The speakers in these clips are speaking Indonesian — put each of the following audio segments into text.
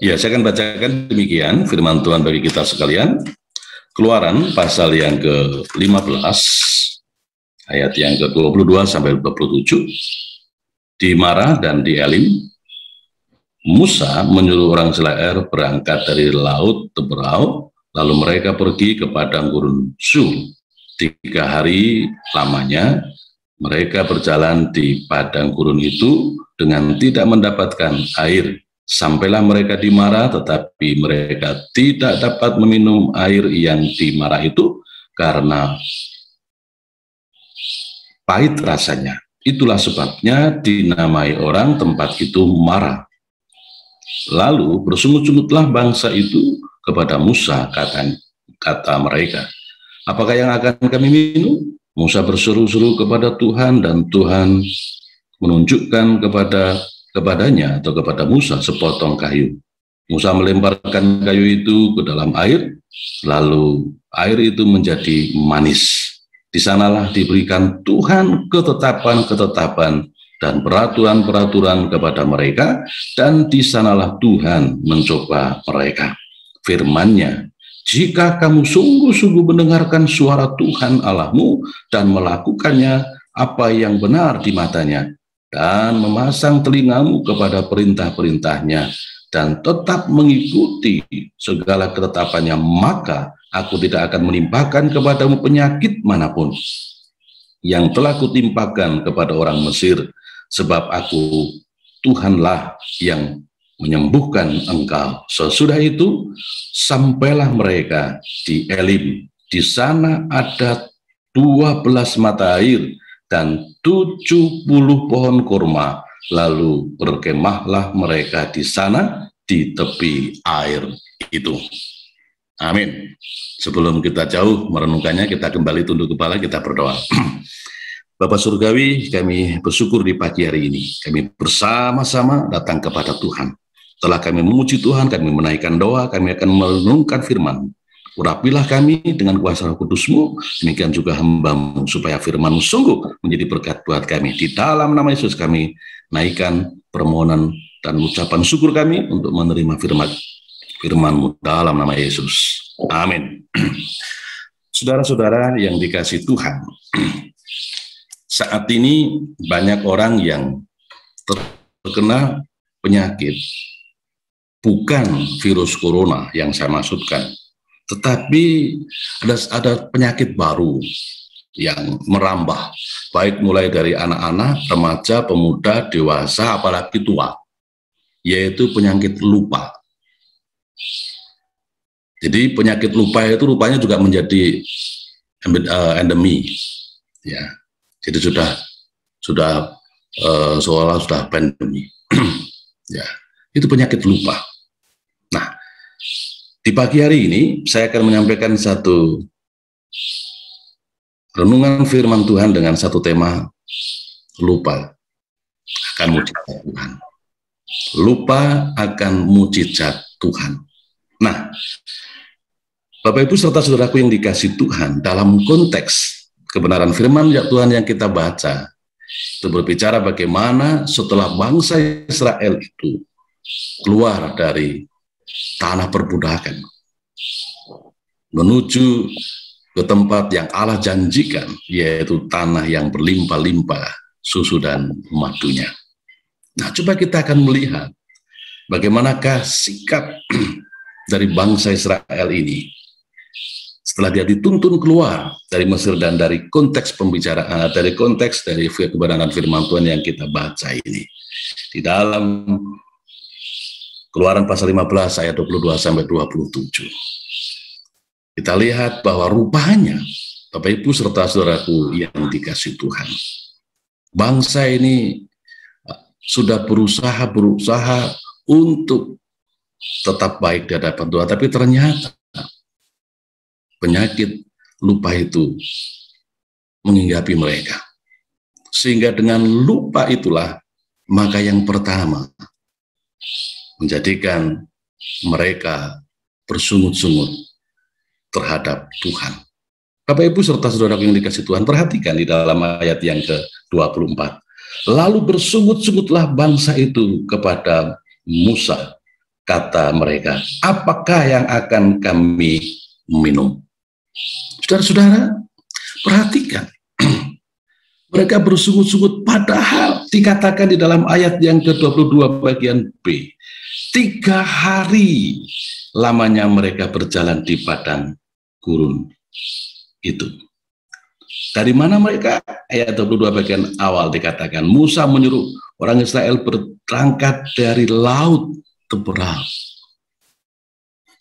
Ya, saya akan bacakan demikian firman Tuhan bagi kita sekalian. Keluaran pasal yang ke-15, ayat yang ke-22 sampai 27. Di Mara dan di Elim, Musa menyuruh orang Israel berangkat dari laut Teberau, lalu mereka pergi ke padang gurun Sur. 3 hari lamanya mereka berjalan di padang gurun itu dengan tidak mendapatkan air. Sampailah mereka di Mara, tetapi mereka tidak dapat meminum air yang di Mara itu karena pahit rasanya. Itulah sebabnya dinamai orang tempat itu Mara. Lalu bersungut-sungutlah bangsa itu kepada Musa, kata mereka, apakah yang akan kami minum? Musa berseru-seru kepada Tuhan, dan Tuhan menunjukkan kepadanya atau kepada Musa sepotong kayu. Musa melemparkan kayu itu ke dalam air, lalu air itu menjadi manis. Di sanalah diberikan Tuhan ketetapan-ketetapan dan peraturan-peraturan kepada mereka, dan di sanalah Tuhan mencoba mereka. Firman-Nya, jika kamu sungguh-sungguh mendengarkan suara Tuhan Allahmu dan melakukannya apa yang benar di matanya, dan memasang telingamu kepada perintah-perintahnya, dan tetap mengikuti segala ketetapannya, maka aku tidak akan menimpakan kepadamu penyakit manapun yang telah kutimpakan kepada orang Mesir, sebab aku Tuhanlah yang menyembuhkan engkau. Sesudah itu sampailah mereka di Elim. Di sana ada 12 mata air dan 70 pohon kurma. Lalu berkemahlah mereka di sana di tepi air itu. Amin. Sebelum kita jauh merenungkannya, kita kembali tunduk kepala, kita berdoa. Bapak Surgawi, kami bersyukur di pagi hari ini. Kami bersama-sama datang kepada Tuhan. Setelah kami memuji Tuhan, kami menaikkan doa, kami akan merenungkan firman. Urapilah kami dengan kuasa Roh Kudus-Mu, demikian juga hamba-Mu, supaya firman-Mu sungguh menjadi berkat buat kami. Di dalam nama Yesus kami naikkan permohonan dan ucapan syukur kami untuk menerima firman-Mu dalam nama Yesus. Amin. Saudara-saudara yang dikasihi Tuhan, saat ini banyak orang yang terkena penyakit, bukan virus corona yang saya maksudkan, tetapi ada penyakit baru yang merambah, baik mulai dari anak-anak, remaja, pemuda, dewasa, apalagi tua, yaitu penyakit lupa. Jadi penyakit lupa itu rupanya juga menjadi endemi, ya. Jadi sudah seolah sudah pandemi, ya. Itu penyakit lupa. Nah, di pagi hari ini saya akan menyampaikan satu renungan firman Tuhan dengan satu tema, lupa akan mujizat Tuhan. Lupa akan mujizat Tuhan. Nah, Bapak Ibu serta saudaraku yang dikasihi Tuhan, dalam konteks kebenaran firman Tuhan yang kita baca, itu berbicara bagaimana setelah bangsa Israel itu keluar dari tanah perbudakan menuju ke tempat yang Allah janjikan, yaitu tanah yang berlimpah-limpah susu dan madunya. Nah, coba kita akan melihat bagaimanakah sikap dari bangsa Israel ini setelah dia dituntun keluar dari Mesir dan dari konteks pembicaraan, dari konteks dari kebenaran firman Tuhan yang kita baca ini. Di dalam Keluaran pasal 15 ayat 22 sampai 27. Kita lihat bahwa rupanya Bapak Ibu serta saudaraku yang dikasihi Tuhan, bangsa ini sudah berusaha untuk tetap baik di hadapan Tuhan, tapi ternyata penyakit lupa itu menghinggapi mereka. Sehingga dengan lupa itulah maka yang pertama menjadikan mereka bersungut-sungut terhadap Tuhan. Bapak Ibu serta saudara yang dikasihi Tuhan, perhatikan di dalam ayat yang ke-24. Lalu bersungut-sungutlah bangsa itu kepada Musa kata mereka, apakah yang akan kami minum? Saudara-saudara, perhatikan. Mereka bersungut-sungut, padahal dikatakan di dalam ayat yang ke-22 bagian B, 3 hari lamanya mereka berjalan di padang gurun itu. Dari mana mereka? Ayat 22 bagian awal dikatakan, Musa menyuruh orang Israel berangkat dari laut Teberau.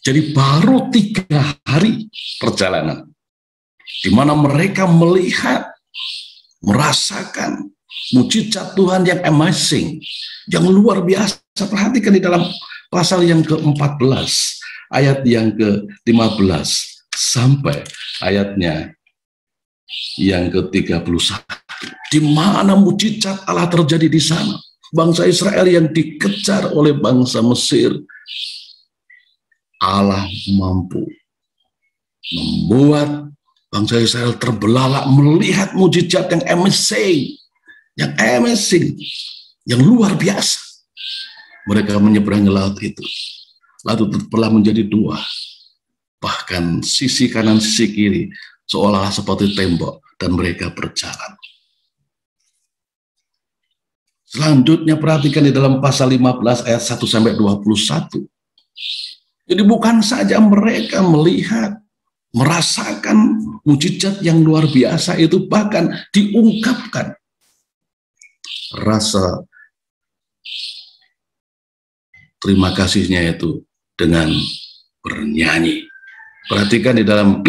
Jadi baru 3 hari perjalanan, di mana mereka melihat, merasakan mujizat Tuhan yang amazing, yang luar biasa. Perhatikan di dalam pasal yang ke-14, ayat yang ke-15, sampai ayatnya yang ke-31. Di mana mujizat Allah terjadi di sana. Bangsa Israel yang dikejar oleh bangsa Mesir, Allah mampu membuat bangsa Israel terbelalak melihat mujizat yang amazing, yang luar biasa. Mereka menyeberangi laut itu. Laut terbelah menjadi 2. Bahkan sisi kanan, sisi kiri seolah seperti tembok, dan mereka berjalan. Selanjutnya perhatikan di dalam pasal 15 ayat 1-21. Jadi bukan saja mereka melihat, merasakan mujizat yang luar biasa itu, bahkan diungkapkan rasa terima kasihnya itu dengan bernyanyi. Perhatikan di dalam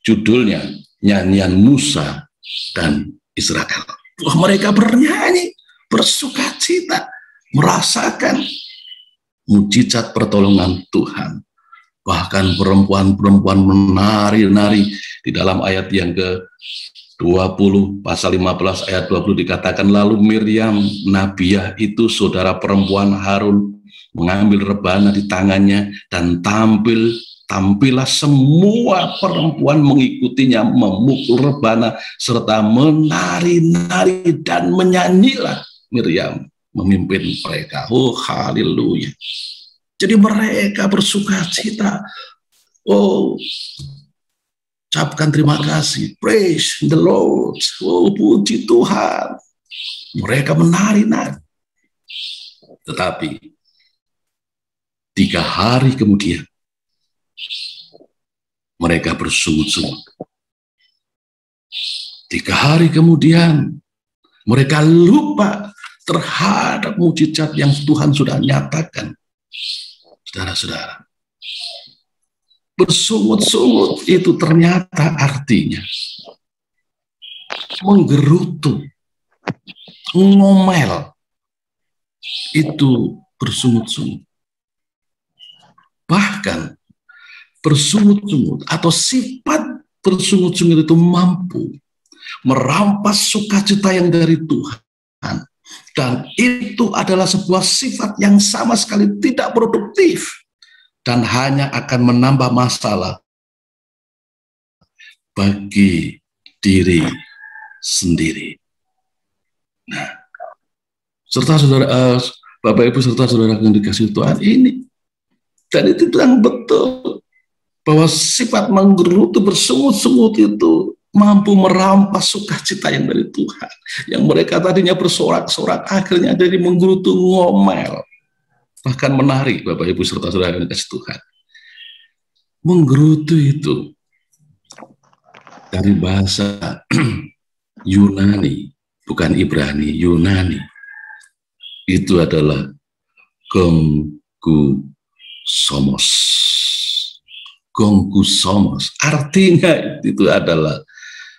judulnya, nyanyian Musa dan Israel. Wah, mereka bernyanyi, bersukacita, merasakan mujizat pertolongan Tuhan. Bahkan perempuan-perempuan menari-nari. Di dalam ayat yang ke-20, pasal 15 ayat 20 dikatakan, lalu Miriam Nabiah itu saudara perempuan Harun mengambil rebana di tangannya, dan tampillah semua perempuan mengikutinya memukul rebana serta menari-nari, dan menyanyilah Miriam memimpin mereka. Oh, haleluya. Jadi mereka bersukacita. Oh, ucapkan terima kasih. Praise the Lord. Oh, puji Tuhan. Mereka menari-nari. Tetapi 3 hari kemudian mereka bersungut-sungut. 3 hari kemudian mereka lupa terhadap mujizat yang Tuhan sudah nyatakan. Saudara-saudara, bersungut-sungut itu ternyata artinya menggerutu, ngomel. Itu bersungut-sungut. Bahkan bersungut-sungut atau sifat bersungut-sungut itu mampu merampas sukacita yang dari Tuhan. Dan itu adalah sebuah sifat yang sama sekali tidak produktif dan hanya akan menambah masalah bagi diri sendiri. Nah, serta saudara, Bapak Ibu serta saudara yang dikasih Tuhan ini, dan itu yang betul bahwa sifat menggerutu, bersungut-sungut itu mampu merampas sukacita yang dari Tuhan. Yang mereka tadinya bersorak-sorak, akhirnya jadi menggerutu, ngomel, bahkan menari, Bapak Ibu serta saudara yang dikasih Tuhan. Menggerutu itu dari bahasa Yunani, bukan Ibrani, Yunani. Itu adalah gongkusomos. Gongkusomos artinya itu adalah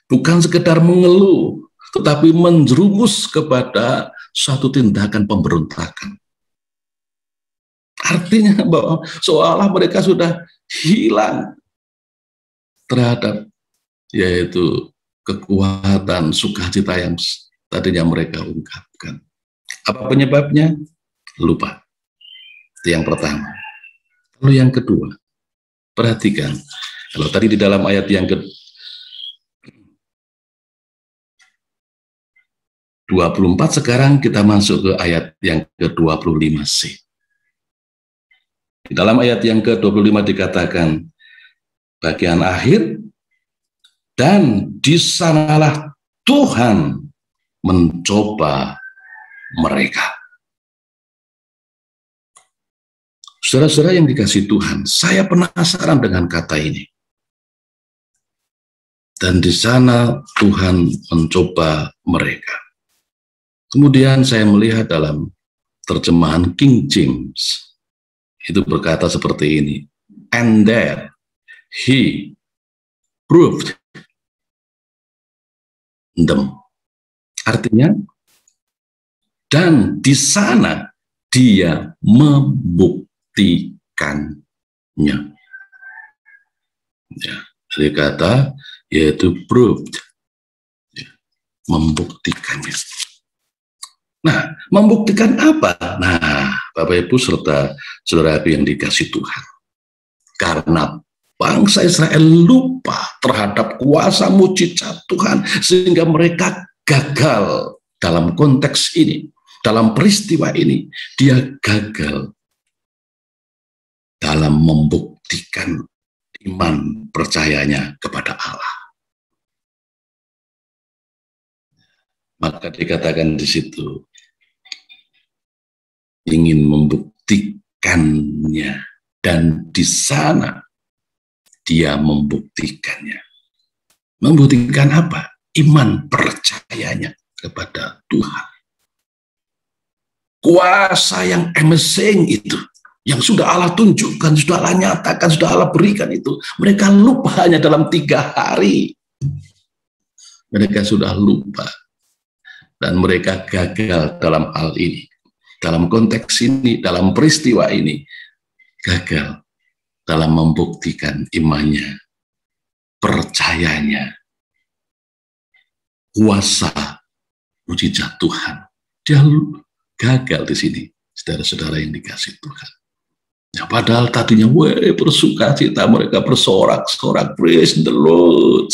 bukan sekedar mengeluh, tetapi menjerumus kepada suatu tindakan pemberontakan. Artinya bahwa seolah mereka sudah hilang terhadap yaitu kekuatan sukacita yang tadinya mereka ungkapkan. Apa penyebabnya? Lupa. Itu yang pertama. Lalu yang kedua, perhatikan. Kalau tadi di dalam ayat yang ke-24, sekarang kita masuk ke ayat yang ke-25c. Di dalam ayat yang ke-25 dikatakan, bagian akhir, dan di sanalah Tuhan mencoba mereka. Saudara-saudara yang dikasihi Tuhan, saya penasaran dengan kata ini. Dan di sana Tuhan mencoba mereka. Kemudian saya melihat dalam terjemahan King James, itu berkata seperti ini, and there he proved them. Artinya, dan di sana dia membuktikannya. Ya, dari kata yaitu proved, ya, membuktikannya. Nah, membuktikan apa? Nah, Bapak Ibu serta saudara yang dikasih Tuhan, karena bangsa Israel lupa terhadap kuasa mujizat Tuhan, sehingga mereka gagal dalam konteks ini, dalam peristiwa ini. Dia gagal dalam membuktikan iman percayanya kepada Allah. Maka dikatakan di situ, ingin membuktikannya, dan di sana dia membuktikannya. Membuktikan apa? Iman percayanya kepada Tuhan. Kuasa yang amazing itu, yang sudah Allah tunjukkan, sudah Allah nyatakan, sudah Allah berikan itu, mereka lupa hanya dalam 3 hari. Mereka sudah lupa. Dan mereka gagal dalam hal ini. Dalam konteks ini, dalam peristiwa ini, gagal dalam membuktikan imannya, percayanya, kuasa mujizat Tuhan. Dia gagal di sini, saudara-saudara yang dikasih Tuhan. Ya, padahal tadinya, bersuka cita, mereka bersorak-sorak, praise the Lord.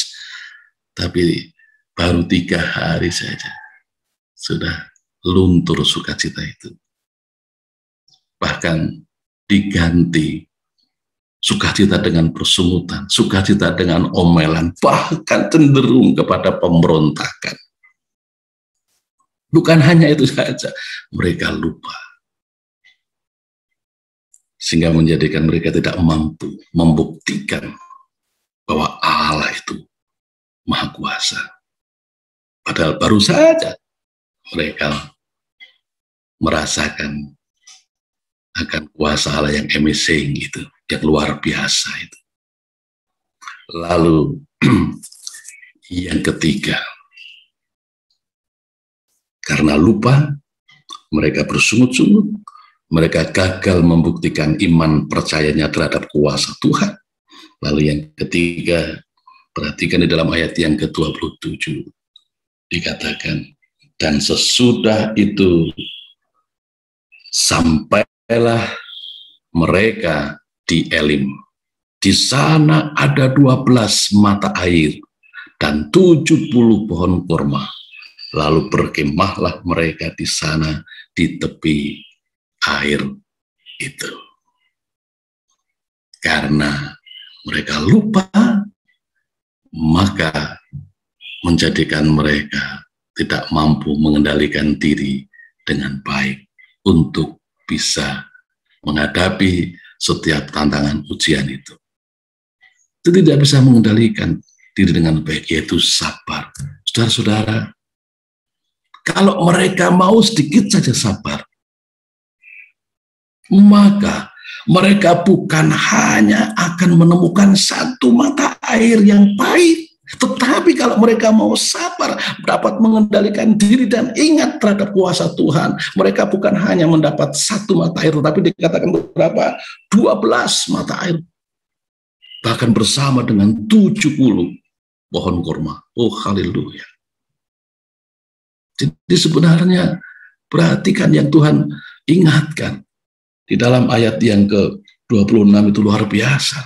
Tapi baru 3 hari saja sudah luntur sukacita itu. Bahkan diganti sukacita dengan persungutan, sukacita dengan omelan, bahkan cenderung kepada pemberontakan. Bukan hanya itu saja, mereka lupa. Sehingga menjadikan mereka tidak mampu membuktikan bahwa Allah itu Maha Kuasa. Padahal baru saja mereka merasakan akan kuasa Allah yang amazing itu, yang luar biasa itu. Lalu yang ketiga, karena lupa, mereka bersungut-sungut, mereka gagal membuktikan iman percayanya terhadap kuasa Tuhan. Lalu yang ketiga, perhatikan di dalam ayat yang ke-27, dikatakan, dan sesudah itu sampailah mereka di Elim. Di sana ada 12 mata air dan 70 pohon kurma. Lalu berkemahlah mereka di sana di tepi air itu. Karena mereka lupa, maka menjadikan mereka tidak mampu mengendalikan diri dengan baik untuk bisa menghadapi setiap tantangan ujian itu. Itu tidak bisa mengendalikan diri dengan baik, yaitu sabar. Saudara-saudara, kalau mereka mau sedikit saja sabar, maka mereka bukan hanya akan menemukan satu mata air yang pahit, tetapi kalau mereka mau sabar, dapat mengendalikan diri dan ingat terhadap kuasa Tuhan, mereka bukan hanya mendapat satu mata air, tetapi dikatakan berapa? 12 mata air. Bahkan bersama dengan 70 pohon kurma. Oh, haleluya. Jadi sebenarnya perhatikan yang Tuhan ingatkan. Di dalam ayat yang ke-26 itu luar biasa.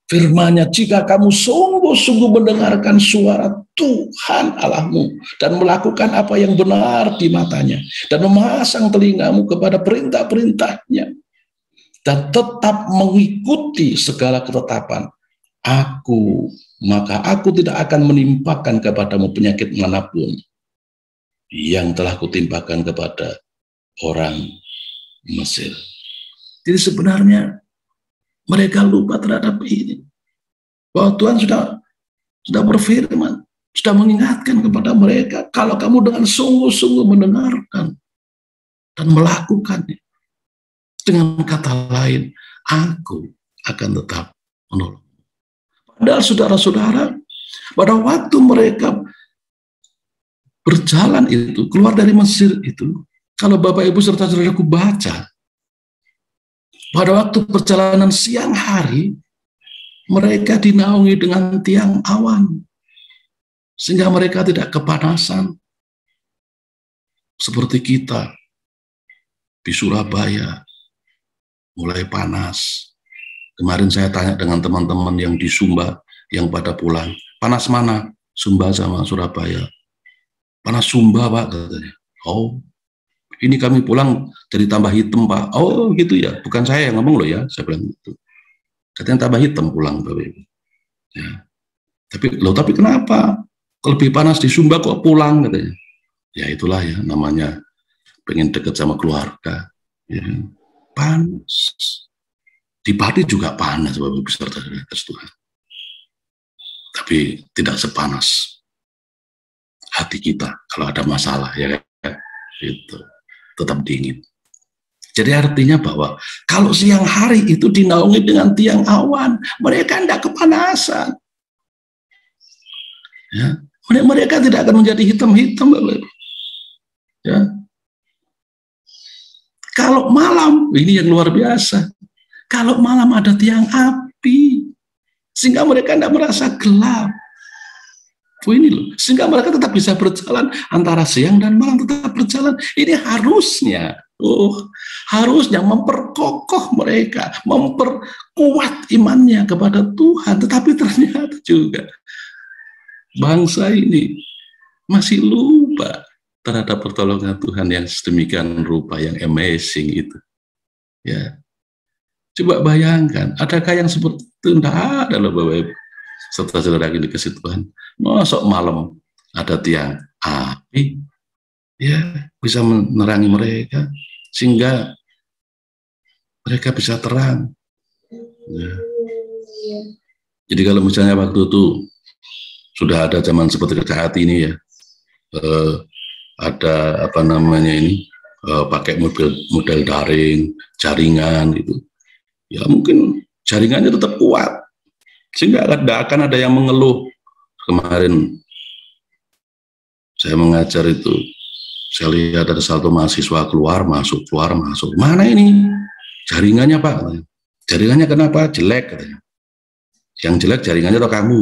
Firman-Nya, jika kamu sungguh-sungguh mendengarkan suara Tuhan Allahmu dan melakukan apa yang benar di matanya dan memasang telingamu kepada perintah-perintahnya dan tetap mengikuti segala ketetapan aku, maka aku tidak akan menimpakan kepadamu penyakit manapun yang telah kutimpakan kepada orang Mesir. Jadi sebenarnya mereka lupa terhadap ini, bahwa Tuhan sudah berfirman, sudah mengingatkan kepada mereka, kalau kamu dengan sungguh-sungguh mendengarkan dan melakukannya, dengan kata lain, aku akan tetap menolong. Padahal saudara-saudara, pada waktu mereka berjalan itu, keluar dari Mesir itu, kalau Bapak Ibu serta saudaraku baca, pada waktu perjalanan siang hari, mereka dinaungi dengan tiang awan, sehingga mereka tidak kepanasan. Seperti kita di Surabaya, mulai panas. Kemarin saya tanya dengan teman-teman yang di Sumba, yang pada pulang, panas mana? Sumba sama Surabaya. Panas Sumba, Pak, katanya. Oh, ini kami pulang jadi tambah hitam, Pak. Oh, gitu ya. Bukan saya yang ngomong loh ya, saya bilang gitu. Katanya tambah hitam pulang, Bapak Ibu. Ya. Tapi kenapa? Lebih panas di Sumba kok pulang, katanya. Ya itulah ya, namanya pengen dekat sama keluarga. Ya. Panas. Di Pati juga panas, Bapak Ibu serta Tuhan. Tapi tidak sepanas hati kita kalau ada masalah, ya kan? Itu tetap dingin. Jadi artinya bahwa kalau siang hari itu dinaungi dengan tiang awan, mereka tidak kepanasan. Ya, mereka tidak akan menjadi hitam-hitam, Bapak Ibu. Ya. Kalau malam, ini yang luar biasa. Kalau malam ada tiang api, sehingga mereka tidak merasa gelap. Ini loh, sehingga mereka tetap bisa berjalan antara siang dan malam, tetap berjalan. Ini harusnya memperkokoh mereka, memperkuat imannya kepada Tuhan. Tetapi ternyata juga bangsa ini masih lupa terhadap pertolongan Tuhan yang sedemikian rupa, yang amazing itu. Ya. Coba bayangkan, adakah yang seperti itu? Tidak ada loh Bapak Ibu. Setelah saudara ini dikasih Tuhan, masuk malam ada tiang api, ya bisa menerangi mereka, sehingga mereka bisa terang. Ya. Jadi kalau misalnya waktu itu sudah ada zaman seperti saat ini ya, ada apa namanya ini, pakai model daring, jaringan gitu. Ya mungkin jaringannya tetap kuat, sehingga tidak akan ada yang mengeluh. Kemarin saya mengajar itu, saya lihat ada satu mahasiswa keluar masuk. Mana ini jaringannya Pak? Jaringannya kenapa? Jelek katanya. Yang jelek jaringannya atau kamu?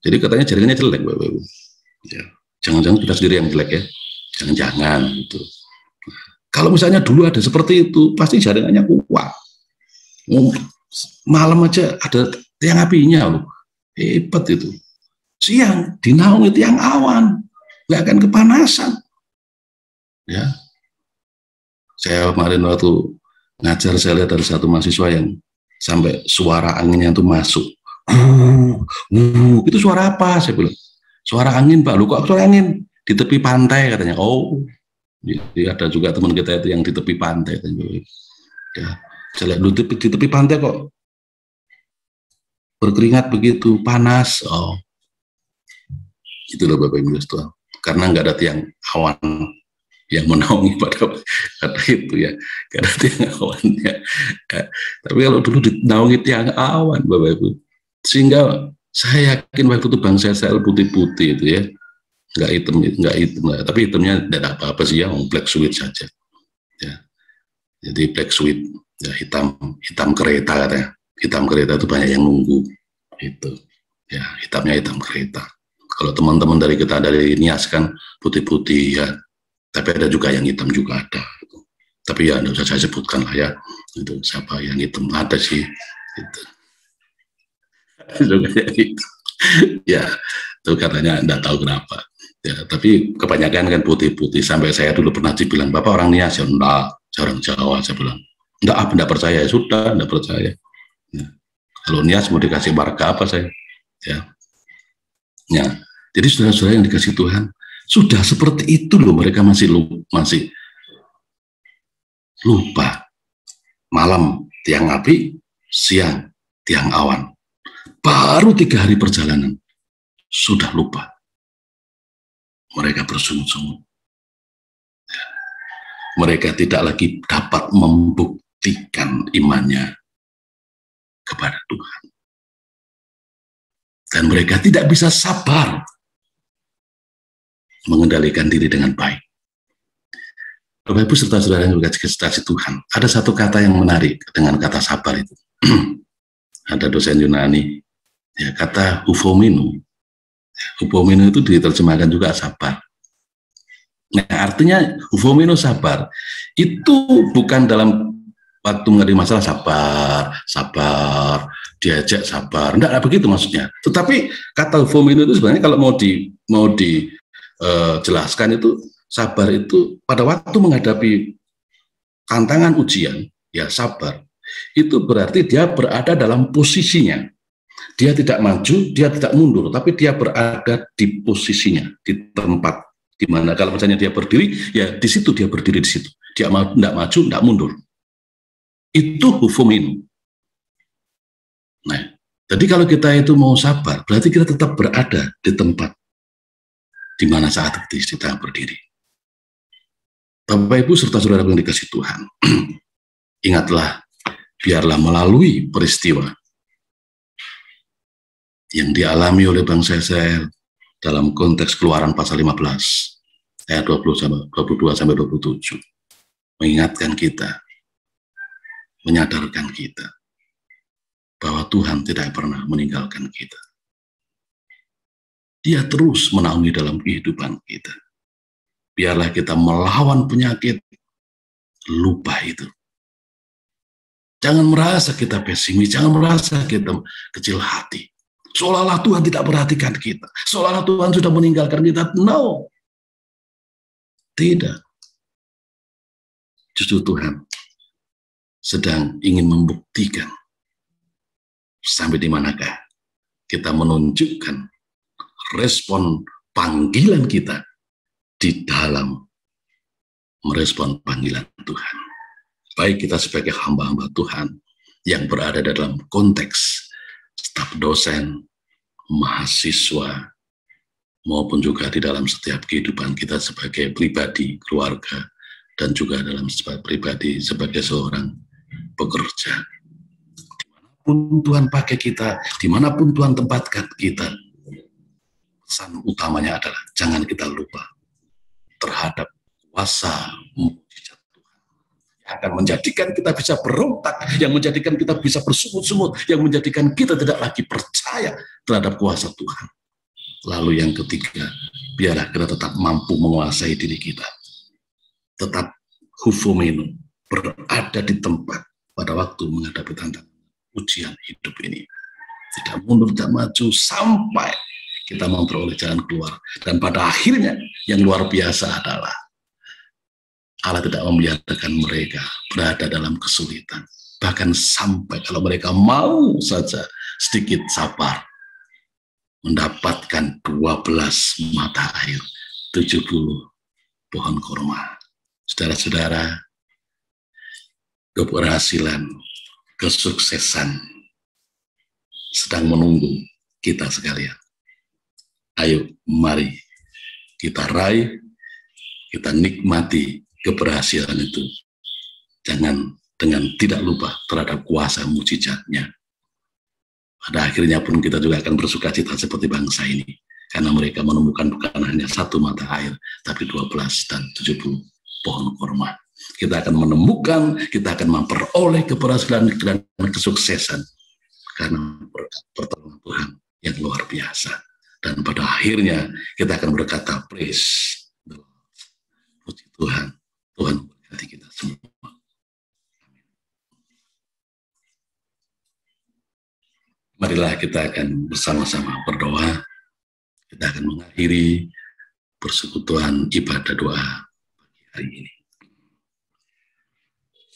Jadi katanya jaringannya jelek, Bapak Ibu. Ya, jangan-jangan kita sendiri yang jelek ya? Jangan-jangan gitu. Kalau misalnya dulu ada seperti itu, pasti jaringannya kuat. Malam aja ada tiang apinya loh, hebat itu. Siang dinaungi tiang awan, nggak akan kepanasan. Ya, saya kemarin waktu ngajar, saya lihat ada satu mahasiswa yang sampai suara anginnya itu masuk. Itu suara apa? Saya bilang, suara angin Pak. Lu kok suara angin? Di tepi pantai katanya. Oh, jadi ada juga teman kita itu yang di tepi pantai. Ya, saya lihat di tepi pantai kok berkeringat begitu, panas. Oh, itulah Bapak Ibu Tuhan. Karena nggak ada tiang awan yang menaungi pada itu ya, karena tiang awannya. Ya. Tapi kalau dulu dinaungi tiang awan, Bapak Ibu, sehingga saya yakin waktu itu bangsa Israel putih-putih itu ya, nggak hitam, tapi hitamnya tidak apa-apa sih ya, black sweet saja. Ya. Jadi black sweet, ya, hitam kereta katanya. Hitam kereta itu banyak yang nunggu, itu ya, hitamnya hitam kereta. Kalau teman-teman dari kita dari Nias kan putih-putih ya, tapi ada juga yang hitam juga ada. Tapi ya tidak usah saya sebutkan lah ya, itu siapa yang hitam, ada sih. Itu. Juga gitu. Ya, itu katanya tidak tahu kenapa. Ya, tapi kebanyakan kan putih-putih. Sampai saya dulu pernah dibilang, Bapak orang Nias ya? Enggak, saya orang Jawa, saya bilang. Enggak percaya, ya sudah, enggak percaya. Ya. Kalau niat mau dikasih marga apa saya? Ya. Ya. Jadi saudara-saudara yang dikasih Tuhan, sudah seperti itu loh, mereka masih lupa. Malam tiang api, siang tiang awan. Baru 3 hari perjalanan, sudah lupa. Mereka bersungut-sungut. Ya. Mereka tidak lagi dapat membuktikan imannya kepada Tuhan. Dan mereka tidak bisa sabar mengendalikan diri dengan baik. Bapak Ibu serta saudara yang dikasih Tuhan, ada satu kata yang menarik dengan kata sabar itu. Ada dosen Yunani, ya, kata hupomeno. Hupomeno itu diterjemahkan juga sabar. Nah, artinya hupomeno sabar itu bukan dalam waktu menghadapi masalah sabar, diajak sabar, enggak begitu maksudnya. Tetapi kata hupomeno itu sebenarnya kalau mau dijelaskan itu, sabar itu pada waktu menghadapi tantangan ujian, ya sabar, itu berarti dia berada dalam posisinya. Dia tidak maju, dia tidak mundur, tapi dia berada di posisinya, di tempat di mana kalau misalnya dia berdiri, ya di situ dia berdiri di situ. Dia tidak maju, tidak mundur. Itu hupomeno. Nah, jadi kalau kita itu mau sabar, berarti kita tetap berada di tempat di mana saat itu kita berdiri. Bapak Ibu serta saudara yang dikasih Tuhan, ingatlah, biarlah melalui peristiwa yang dialami oleh bangsa Israel dalam konteks Keluaran pasal 15 ayat 22 sampai 27 mengingatkan kita, menyadarkan kita bahwa Tuhan tidak pernah meninggalkan kita. Dia terus menaungi dalam kehidupan kita. Biarlah kita melawan penyakit lupa itu. Jangan merasa kita pesimis, jangan merasa kita kecil hati. Seolah-olah Tuhan tidak perhatikan kita. Seolah-olah Tuhan sudah meninggalkan kita. No. Tidak. Justru Tuhan sedang ingin membuktikan sampai di manakah kita menunjukkan respon panggilan kita di dalam merespon panggilan Tuhan. Baik kita sebagai hamba-hamba Tuhan yang berada dalam konteks staf dosen, mahasiswa, maupun juga di dalam setiap kehidupan kita sebagai pribadi, keluarga, dan juga dalam pribadi sebagai seorang pekerja. Dimanapun Tuhan pakai kita, dimanapun Tuhan tempatkan kita, pesan utamanya adalah jangan kita lupa terhadap kuasa mujizat Tuhan yang akan menjadikan kita bisa berontak, yang menjadikan kita bisa bersungut-sungut, yang menjadikan kita tidak lagi percaya terhadap kuasa Tuhan. Lalu yang ketiga, biarlah kita tetap mampu menguasai diri kita, tetap hupomeno, berada di tempat pada waktu menghadapi tantangan ujian hidup ini, tidak mundur, tidak maju sampai kita memperoleh jalan keluar. Dan pada akhirnya yang luar biasa adalah Allah tidak membiarkan mereka berada dalam kesulitan. Bahkan sampai kalau mereka mau saja sedikit sabar, mendapatkan 12 mata air, 70 pohon kurma. Saudara-saudara, keberhasilan, kesuksesan sedang menunggu kita sekalian. Ayo, mari kita raih, kita nikmati keberhasilan itu. Jangan dengan tidak lupa terhadap kuasa mujizatnya. Pada akhirnya pun kita juga akan bersukacita seperti bangsa ini. Karena mereka menemukan bukan hanya 1 mata air, tapi 12 dan 70 pohon kurma. Kita akan menemukan, kita akan memperoleh keberhasilan dan kesuksesan. Karena berkat pertolongan Tuhan yang luar biasa. Dan pada akhirnya kita akan berkata, praise the Lord. Puji Tuhan, Tuhan memberkati kita semua. Marilah kita akan bersama-sama berdoa. Kita akan mengakhiri persekutuan ibadah doa pagi hari ini.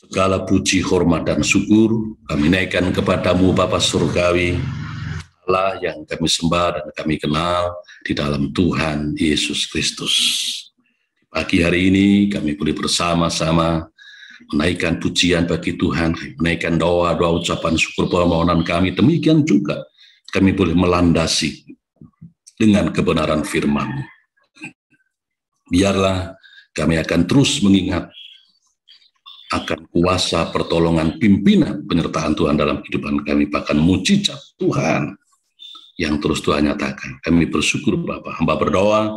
Segala puji, hormat, dan syukur kami naikkan kepadamu Bapa Surgawi, Allah yang kami sembah dan kami kenal di dalam Tuhan Yesus Kristus. Pagi hari ini kami boleh bersama-sama menaikkan pujian bagi Tuhan, menaikkan doa-doa ucapan syukur permohonan kami. Demikian juga kami boleh melandasi dengan kebenaran firman-Mu. Biarlah kami akan terus mengingat akan kuasa pertolongan pimpinan penyertaan Tuhan dalam kehidupan kami, bahkan mujizat Tuhan yang terus Tuhan nyatakan. Kami bersyukur Bapa. Hamba berdoa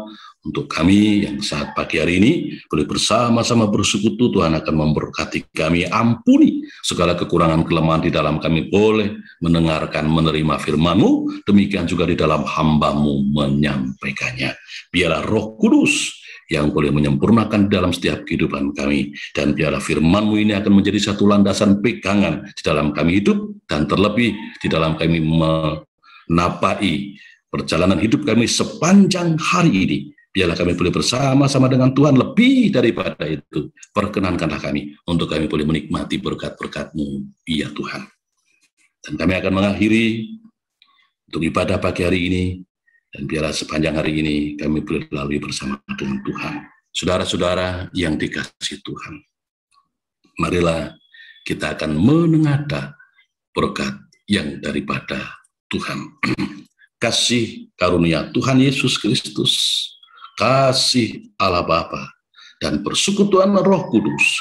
untuk kami yang saat pagi hari ini boleh bersama-sama bersekutu. Tuhan akan memberkati kami, ampuni segala kekurangan kelemahan di dalam kami, boleh mendengarkan, menerima firman-Mu, demikian juga di dalam hamba-Mu menyampaikannya. Biarlah Roh Kudus yang boleh menyempurnakan dalam setiap kehidupan kami, dan biarlah firman-Mu ini akan menjadi satu landasan pegangan di dalam kami hidup, dan terlebih di dalam kami menapai perjalanan hidup kami sepanjang hari ini. Biarlah kami boleh bersama-sama dengan Tuhan. Lebih daripada itu, perkenankanlah kami untuk kami boleh menikmati berkat-berkat-Mu, ya Tuhan. Dan kami akan mengakhiri untuk ibadah pagi hari ini, dan biarlah sepanjang hari ini kami boleh lalui bersama dengan Tuhan. Saudara-saudara yang dikasihi Tuhan, marilah kita akan menengadah berkat yang daripada Tuhan. Kasih karunia Tuhan Yesus Kristus, kasih Allah Bapa, dan persekutuan Roh Kudus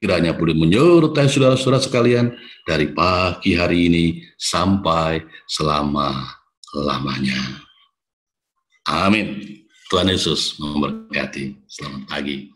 kiranya boleh menyertai saudara-saudara sekalian dari pagi hari ini sampai selama-lamanya. Amin. Tuhan Yesus memberkati. Selamat pagi.